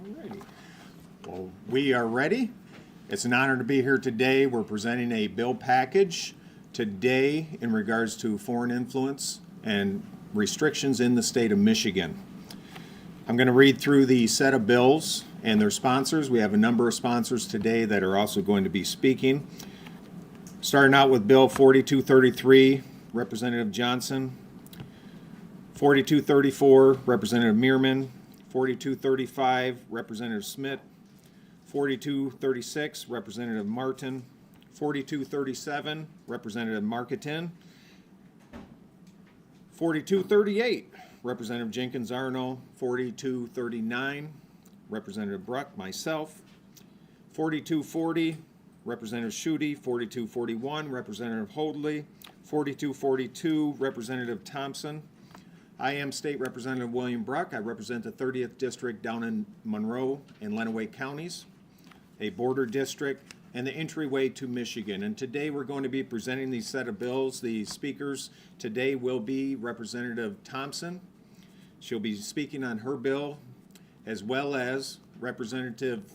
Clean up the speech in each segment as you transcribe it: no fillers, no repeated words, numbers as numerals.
Alrighty. Well, we are ready. It's an honor to be here today. We're presenting a bill package today in regards to foreign influence and restrictions in the state of Michigan. I'm going to read through the set of bills and their sponsors. We have a number of sponsors today that are also going to be speaking. Starting out with Bill 4233, Representative Johnson. 4234, Representative Meerman. 4235, Representative Smith. 4236, Representative Martin. 4237, Representative Marketin. 4238, Representative Jenkins Arno. 4239, Representative Bruck, myself. 4240, Representative Schutte. 4241, Representative Hoadley. 4242, Representative Thompson. I am State Representative William Bruck. I represent the 30th District down in Monroe and Lenawee counties, a border district, and the entryway to Michigan. And today we're going to be presenting these set of bills. The speakers today will be Representative Thompson. She'll be speaking on her bill, as well as Representative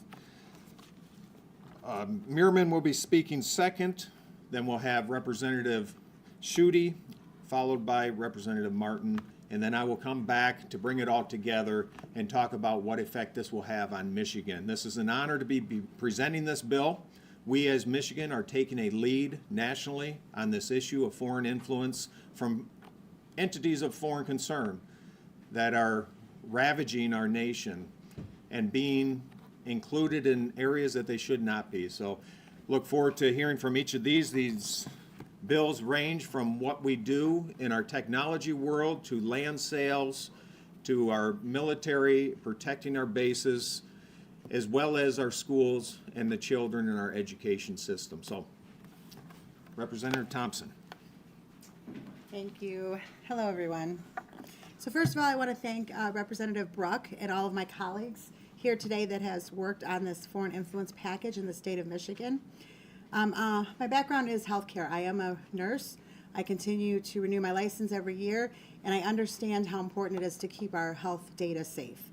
Meerman will be speaking second. Then we'll have Representative Schutte, followed by Representative Martin. And then I will come back to bring it all together and talk about what effect this will have on Michigan. This is an honor to be presenting this bill. We as Michigan are taking a lead nationally on this issue of foreign influence from entities of foreign concern that are ravaging our nation and being included in areas that they should not be. So look forward to hearing from each of these. These bills range from what we do in our technology world to land sales to our military, protecting our bases, as well as our schools and the children in our education system. So, Representative Thompson. Thank you. Hello, everyone. So first of all, I want to thank Representative Bruck and all of my colleagues here today that has worked on this foreign influence package in the state of Michigan. My background is healthcare. I am a nurse. I continue to renew my license every year, and I understand how important it is to keep our health data safe.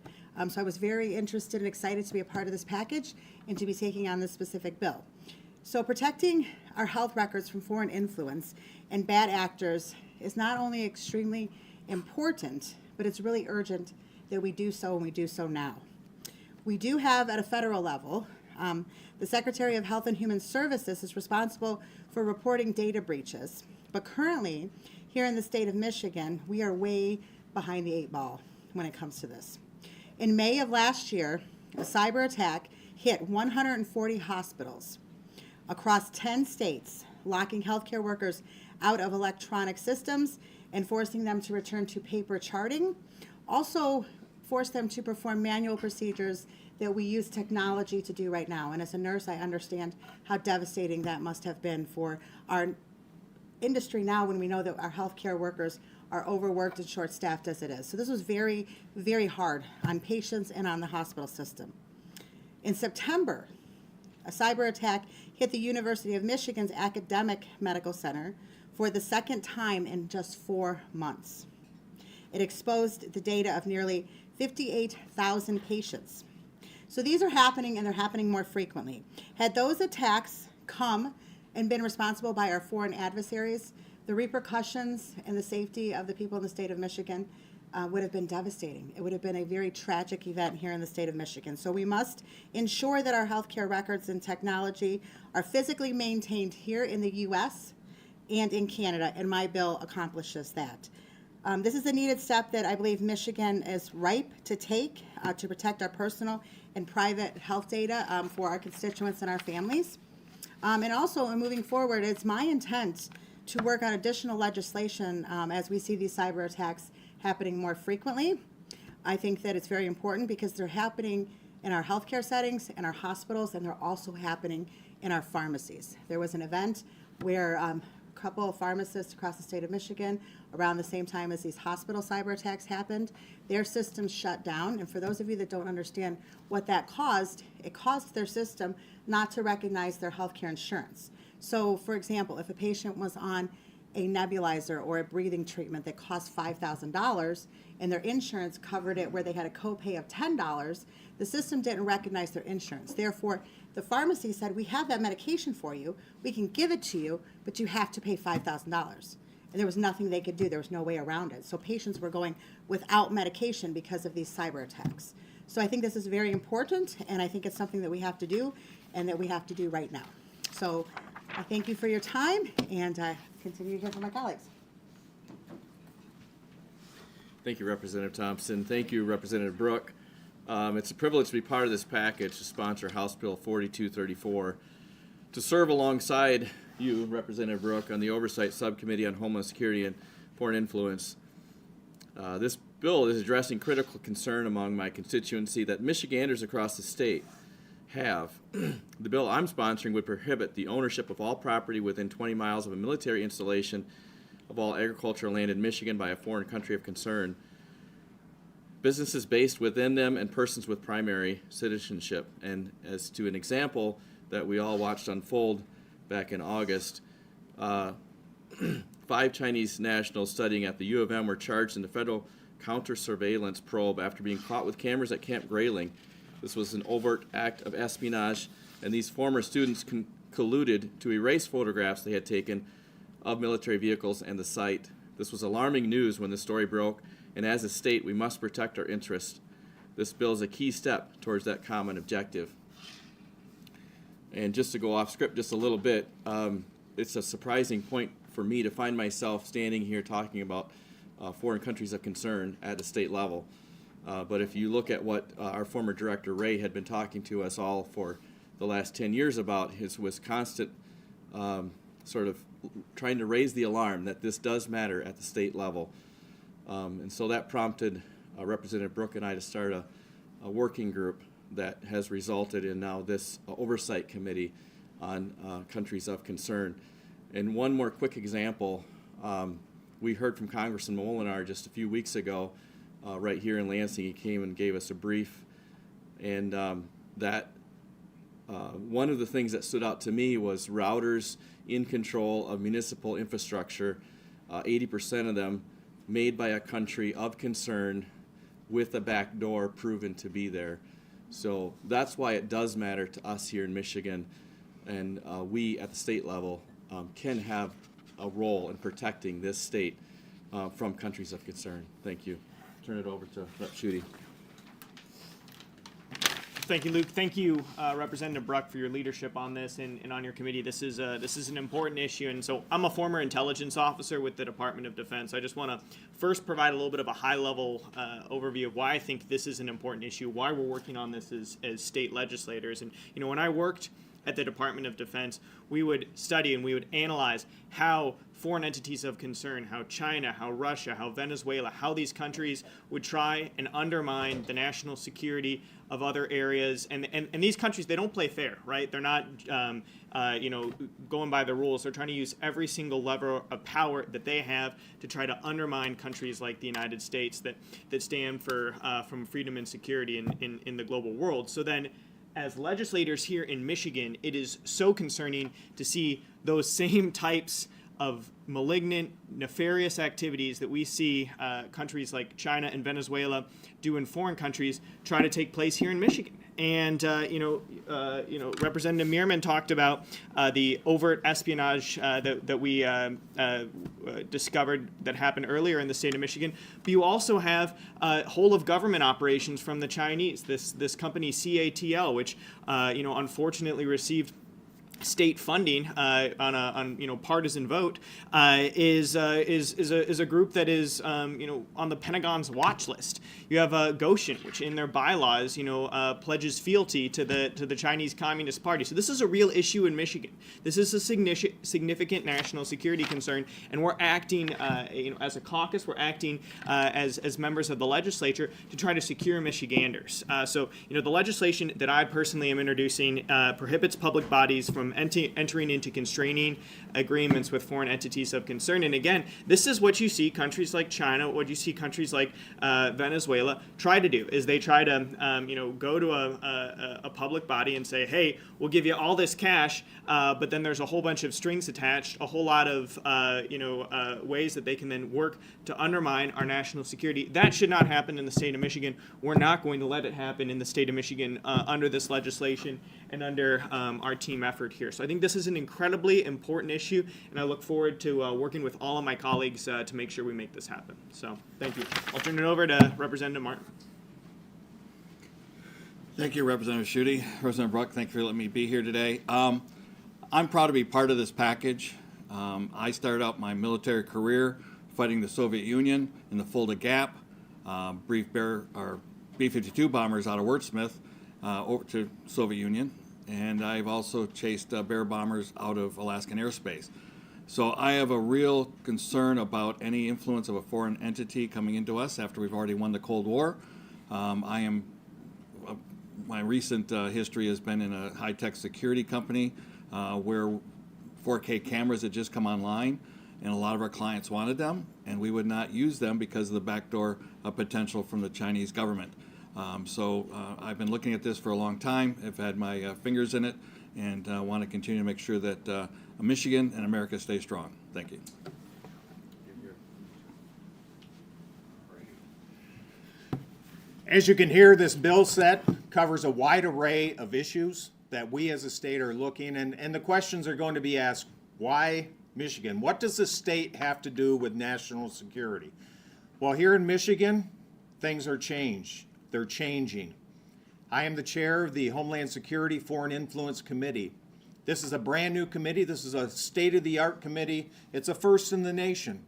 So I was very interested and excited to be a part of this package and to be taking on this specific bill. So protecting our health records from foreign influence and bad actors is not only extremely important, but it's really urgent that we do so, and we do so now. We do have, at a federal level, the Secretary of Health and Human Services is responsible for reporting data breaches. But currently, here in the state of Michigan, we are way behind the 8 ball when it comes to this. In May of last year, a cyber attack hit 140 hospitals across 10 states, locking healthcare workers out of electronic systems and forcing them to return to paper charting. Also forced them to perform manual procedures that we use technology to do right now. And as a nurse, I understand how devastating that must have been for our industry now, when we know that our healthcare workers are overworked and short-staffed as it is. So this was very, very hard on patients and on the hospital system. In September, a cyber attack hit the University of Michigan's Academic Medical Center for the second time in just 4 months. It exposed the data of nearly 58,000 patients. So these are happening, and they're happening more frequently. Had those attacks come and been responsible by our foreign adversaries, the repercussions and the safety of the people in the state of Michigan would have been devastating. It would have been a very tragic event here in the state of Michigan. So we must ensure that our healthcare records and technology are physically maintained here in the U.S. and in Canada, and my bill accomplishes that. This is a needed step that I believe Michigan is ripe to take to protect our personal and private health data for our constituents and our families. And also, in moving forward, it's my intent to work on additional legislation as we see these cyber attacks happening more frequently. I think that it's very important because they're happening in our healthcare settings, in our hospitals, and they're also happening in our pharmacies. There was an event where a couple of pharmacists across the state of Michigan, around the same time as these hospital cyber attacks happened, their systems shut down. And for those of you that don't understand what that caused, it caused their system not to recognize their healthcare insurance. So, for example, if a patient was on a nebulizer or a breathing treatment that cost $5,000 and their insurance covered it where they had a copay of $10, the system didn't recognize their insurance. Therefore, the pharmacy said, we have that medication for you, we can give it to you, but you have to pay $5,000. And there was nothing they could do. There was no way around it. So patients were going without medication because of these cyber attacks. So I think this is very important, and I think it's something that we have to do and that we have to do right now. So I thank you for your time, and I continue to hear from my colleagues. Thank you, Representative Thompson. Thank you, Representative Brooke. It's a privilege to be part of this package to sponsor House Bill 4234, to serve alongside you, Representative Brooke, on the Oversight Subcommittee on Homeland Security and Foreign Influence. This bill is addressing critical concern among my constituency that Michiganders across the state have. The bill I'm sponsoring would prohibit the ownership of all property within 20 miles of a military installation of all agricultural land in Michigan by a foreign country of concern, businesses based within them, and persons with primary citizenship. And as to an example that we all watched unfold back in August, 5 Chinese nationals studying at the U of M were charged in the federal counter-surveillance probe after being caught with cameras at Camp Grayling. This was an overt act of espionage, and these former students colluded to erase photographs they had taken of military vehicles and the site. This was alarming news when the story broke, and as a state, we must protect our interests. This bill is a key step towards that common objective. And just to go off script just a little bit, it's a surprising point for me to find myself standing here talking about foreign countries of concern at a state level. But if you look at what our former director Ray had been talking to us all for the last 10 years about, his was constant sort of trying to raise the alarm that this does matter at the state level. And so that prompted Representative Brooke and I to start a working group that has resulted in now this oversight committee on countries of concern. And one more quick example, we heard from Congressman Molinar just a few weeks ago right here in Lansing. He came and gave us a brief, and one of the things that stood out to me was routers in control of municipal infrastructure, 80% of them made by a country of concern with a back door proven to be there. So that's why it does matter to us here in Michigan, and we at the state level can have a role in protecting this state from countries of concern. Thank you. Turn it over to Rep. Schutte. Thank you, Luke. Thank you, Representative Bruck, for your leadership on this and on your committee. This is an important issue, and so I'm a former intelligence officer with the Department of Defense. I just want to first provide a little bit of a high-level overview of why I think this is an important issue, why we're working on this as state legislators. And when I worked at the Department of Defense, we would study and we would analyze how foreign entities of concern, how China, how Russia, how Venezuela, how these countries would try and undermine the national security of other areas. And these countries, they don't play fair, right? They're not, going by the rules. They're trying to use every single lever of power that they have to try to undermine countries like the United States that stand for from freedom and security in the global world. So then, as legislators here in Michigan, it is so concerning to see those same types of malignant, nefarious activities that we see countries like China and Venezuela do in foreign countries try to take place here in Michigan. And Representative Meerman talked about the overt espionage that we discovered that happened earlier in the state of Michigan. But you also have whole of government operations from the Chinese. This company CATL, which unfortunately received state funding on partisan vote, is a group that is on the Pentagon's watch list. You have Goshen, which in their bylaws pledges fealty to the Chinese Communist Party. So this is a real issue in Michigan. This is a significant national security concern, and we're acting as a caucus. We're acting as members of the legislature to try to secure Michiganders. So the legislation that I personally am introducing prohibits public bodies from entering into constraining agreements with foreign entities of concern. And again, this is what you see countries like China, what you see countries like Venezuela try to do, is they try to go to a public body and say, hey, we'll give you all this cash, but then there's a whole bunch of strings attached, a whole lot of ways that they can then work to undermine our national security. That should not happen in the state of Michigan. We're not going to let it happen in the state of Michigan under this legislation and under our team effort here. So I think this is an incredibly important issue, and I look forward to working with all of my colleagues to make sure we make this happen. So thank you. I'll turn it over to Representative Martin. Thank you, Representative Schutte. Representative Bruck, thank you for letting me be here today. I'm proud to be part of this package. I started out my military career fighting the Soviet Union in the Fulda Gap, B-52 bombers out of Wurtsmith over to Soviet Union, and I've also chased Bear bombers out of Alaskan airspace. So I have a real concern about any influence of a foreign entity coming into us after we've already won the Cold War. My recent history has been in a high-tech security company where 4K cameras had just come online, and a lot of our clients wanted them, and we would not use them because of the backdoor potential from the Chinese government. So I've been looking at this for a long time. I've had my fingers in it, and want to continue to make sure that Michigan and America stay strong. Thank you. As you can hear, this bill set covers a wide array of issues that we as a state are looking, and the questions are going to be asked, why Michigan? What does the state have to do with national security? Well, here in Michigan, things are changed. They're changing. I am the chair of the Homeland Security Foreign Influence Committee. This is a brand new committee. This is a state-of-the-art committee. It's a first in the nation.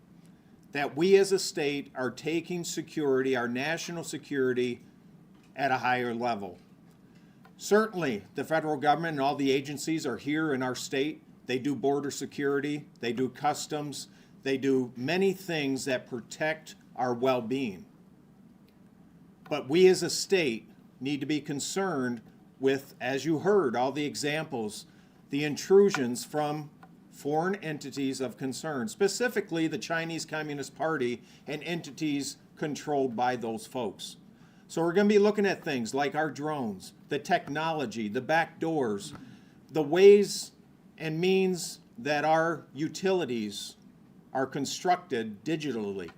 that we as a state are taking security, our national security, at a higher level. Certainly, the federal government and all the agencies are here in our state. They do border security, they do customs, they do many things that protect our well-being. But we as a state need to be concerned with, as you heard, all the examples, the intrusions from foreign entities of concern, specifically the Chinese Communist Party and entities controlled by those folks. So we're going to be looking at things like our drones, the technology, the back doors, the ways and means that our utilities are constructed digitally.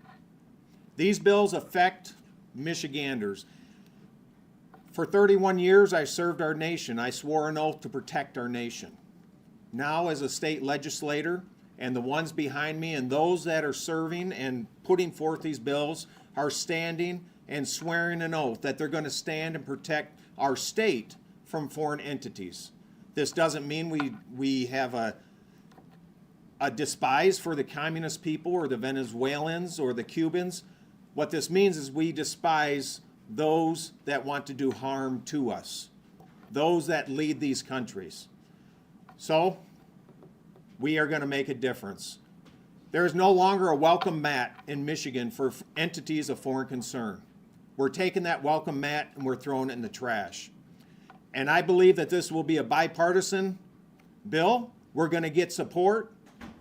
These bills affect Michiganders. For 31 years, I served our nation. I swore an oath to protect our nation. Now, as a state legislator, and the ones behind me and those that are serving and putting forth these bills are standing and swearing an oath that they're going to stand and protect our state from foreign entities. This doesn't mean we have a despise for the communist people or the Venezuelans or the Cubans. What this means is we despise those that want to do harm to us, those that lead these countries. So, we are going to make a difference. There is no longer a welcome mat in Michigan for entities of foreign concern. We're taking that welcome mat and we're throwing it in the trash. And I believe that this will be a bipartisan bill. We're going to get support,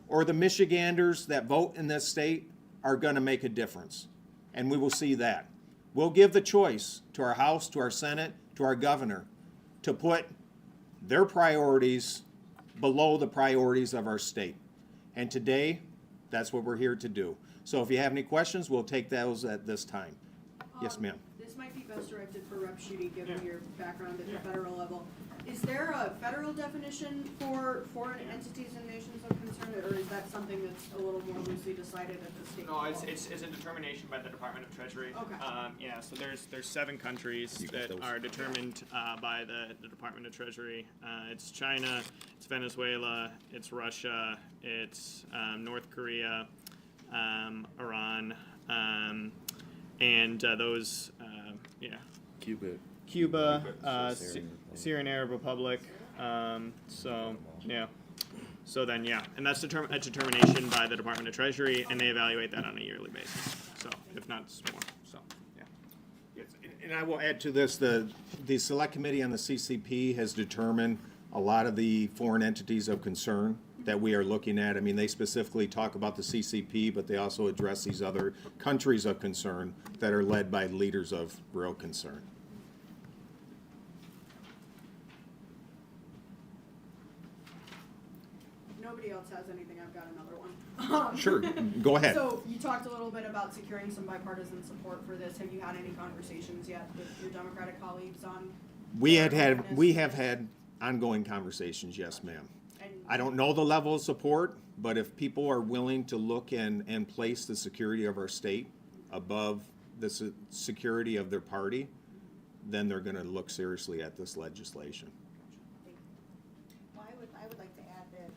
or the Michiganders that vote in this state are going to make a difference. And we will see that. We'll give the choice to our House, to our Senate, to our governor to put their priorities below the priorities of our state. And today, that's what we're here to do. So if you have any questions, we'll take those at this time. Yes, ma'am. This might be best directed for Rep. Schutte, given your background at the federal level. Is there a federal definition for foreign entities and nations of concern, or is that something that's a little more loosely decided at the state No, level? it's a determination by the Department of Treasury. Okay. Yeah, so there's 7 countries that are determined by the Department of Treasury. It's China, it's Venezuela, it's Russia, it's North Korea, Iran, and those, Cuba, Syrian Arab Republic. So and that's a determination by the Department of Treasury, and they evaluate that on a yearly basis. So if not more, so yeah. Yes, and I will add to this, the Select Committee on the CCP has determined a lot of the foreign entities of concern that we are looking at. I mean, they specifically talk about the CCP, but they also address these other countries of concern that are led by leaders of real concern. If nobody else has anything, I've got another one. Sure, go ahead. So you talked a little bit about securing some bipartisan support for this. Have you had any conversations yet with your Democratic colleagues on? We have had ongoing conversations, yes, ma'am. And I don't know the level of support, but if people are willing to look and place the security of our state above the security of their party, then they're going to look seriously at this legislation. Well, I would like to add that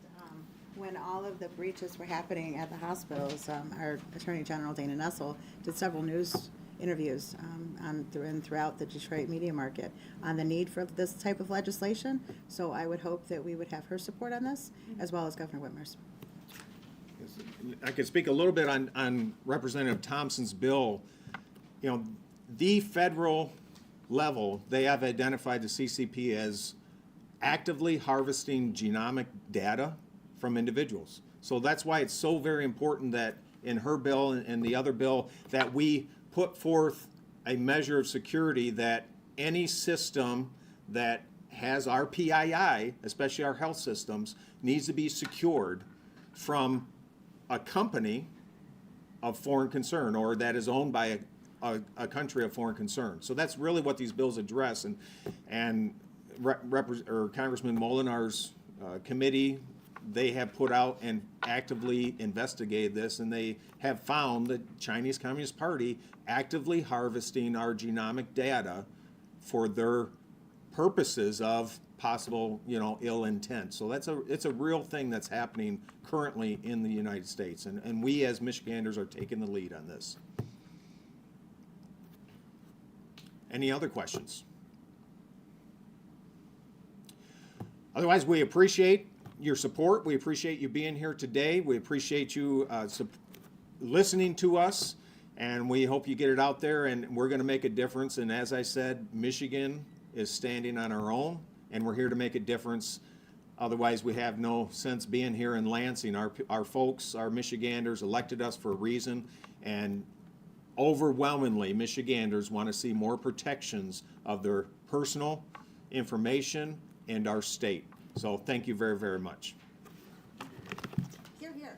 when all of the breaches were happening at the hospitals, our Attorney General Dana Nessel did several news interviews throughout the Detroit media market on the need for this type of legislation. So I would hope that we would have her support on this, as well as Governor Whitmer's. I could speak a little bit on Representative Thompson's bill. You know, the federal level, they have identified the CCP as actively harvesting genomic data from individuals. So that's why it's so very important that in her bill and the other bill that we put forth a measure of security that any system that has our PII, especially our health systems, needs to be secured from a company of foreign concern or that is owned by a country of foreign concern. So that's really what these bills address. And Congressman Molinar's committee, they have put out and actively investigated this, and they have found the Chinese Communist Party actively harvesting our genomic data for their purposes of possible, ill intent. So it's a real thing that's happening currently in the United States, and we as Michiganders are taking the lead on this. Any other questions? Otherwise, we appreciate your support. We appreciate you being here today. We appreciate you listening to us, and we hope you get it out there, and we're going to make a difference. And as I said, Michigan is standing on our own, and we're here to make a difference. Otherwise, we have no sense being here in Lansing. Our folks, our Michiganders, elected us for a reason, and overwhelmingly, Michiganders want to see more protections of their personal information and our state. So thank you very, very much. Here, here.